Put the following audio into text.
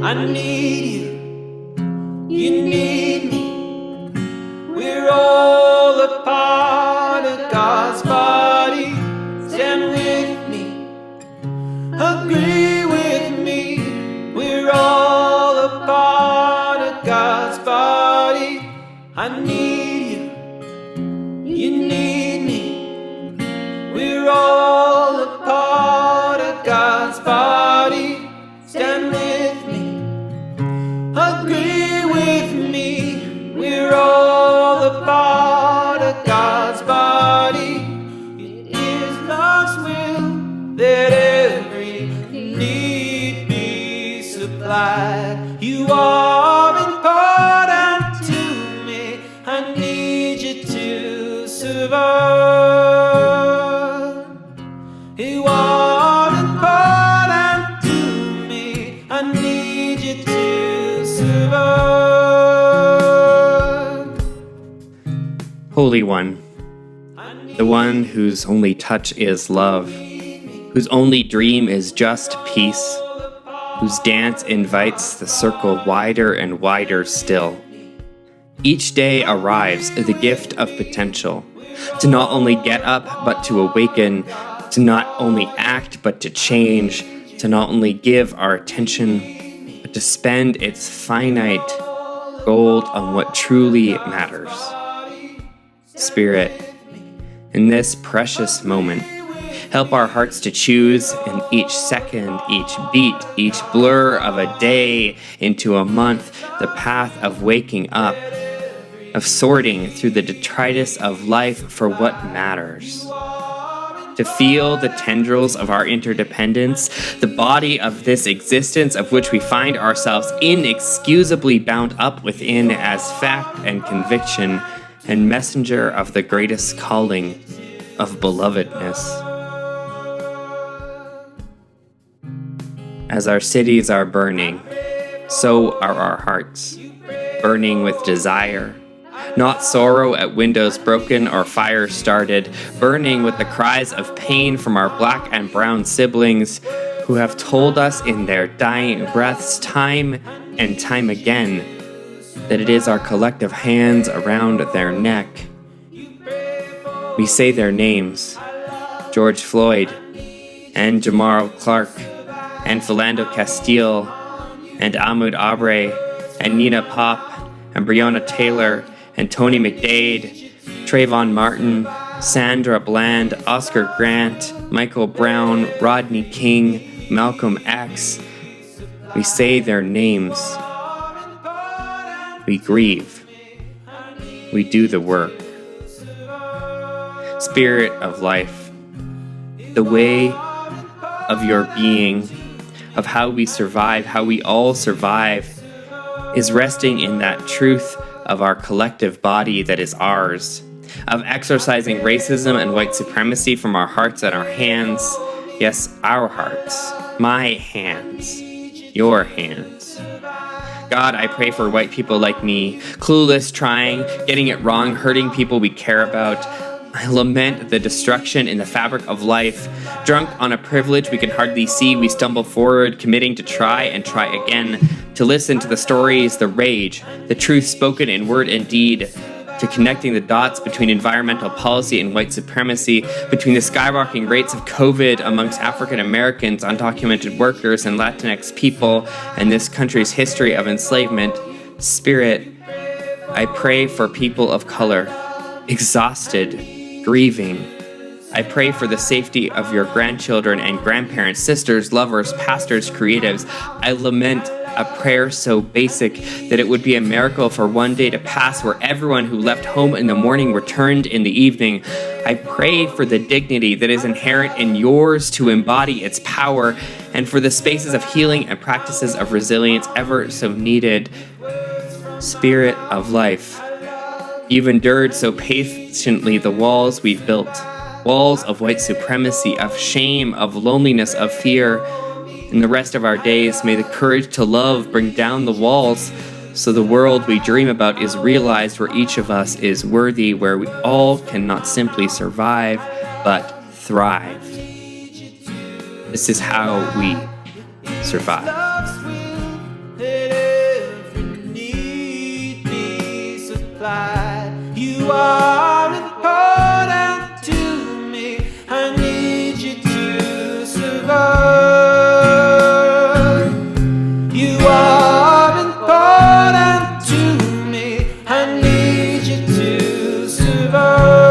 I need you. You need me. We're all a part of God's body. Stand with me. Agree with me. We're all a part of God's body. I need you. You need me. We're all a part of God's body. Stand with me. Agree with me. We're all a part of God's body. It is God's will that every need be supplied. You are important to me. I need you to survive. You are important to me. I need you to survive. Holy One, the one whose only touch is love, whose only dream is just peace, whose dance invites the circle wider and wider still. Each day arrives the gift of potential, to not only get up but to awaken, to not only act but to change, to not only give our attention but to spend its finite gold on what truly matters. Spirit, in this precious moment, help our hearts to choose in each second, each beat, each blur of a day into a month, the path of waking up, of sorting through the detritus of life for what matters. To feel the tendrils of our interdependence, the body of this existence of which we find ourselves inexcusably bound up within as fact and conviction, and messenger of the greatest calling of belovedness. As our cities are burning, so are our hearts, burning with desire, not sorrow at windows broken or fires started, burning with the cries of pain from our black and brown siblings who have told us in their dying breaths time and time again that it is our collective hands around their neck. We say their names, George Floyd, and Jamar Clark, and Philando Castile, and Ahmaud Arbery, and Nina Pop, and Breonna Taylor, and Tony McDade, Trayvon Martin, Sandra Bland, Oscar Grant, Michael Brown, Rodney King, Malcolm X. We say their names. We grieve. We do the work. Spirit of life, the way of your being, of how we survive, how we all survive, is resting in that truth of our collective body that is ours, of exorcising racism and white supremacy from our hearts and our hands. Yes, our hearts, my hands, your hands. God, I pray for white people like me, clueless, trying, getting it wrong, hurting people we care about. I lament the destruction in the fabric of life. Drunk on a privilege we can hardly see, we stumble forward, committing to try and try again, to listen to the stories, the rage, the truth spoken in word and deed, to connecting the dots between environmental policy and white supremacy, between the skyrocketing rates of COVID amongst African Americans, undocumented workers, and Latinx people, and this country's history of enslavement. Spirit, I pray for people of color, exhausted, grieving. I pray for the safety of your grandchildren and grandparents, sisters, lovers, pastors, creatives. I lament a prayer so basic that it would be a miracle for one day to pass where everyone who left home in the morning returned in the evening. I pray for the dignity that is inherent in yours to embody its power, and for the spaces of healing and practices of resilience ever so needed. Spirit of life, you've endured so patiently the walls we've built, walls of white supremacy, of shame, of loneliness, of fear. In the rest of our days, may the courage to love bring down the walls so the world we dream about is realized, where each of us is worthy, where we all can not simply survive, but thrive. This is how we survive. You are important to me. I need you to survive. You are important to me. I need you to survive.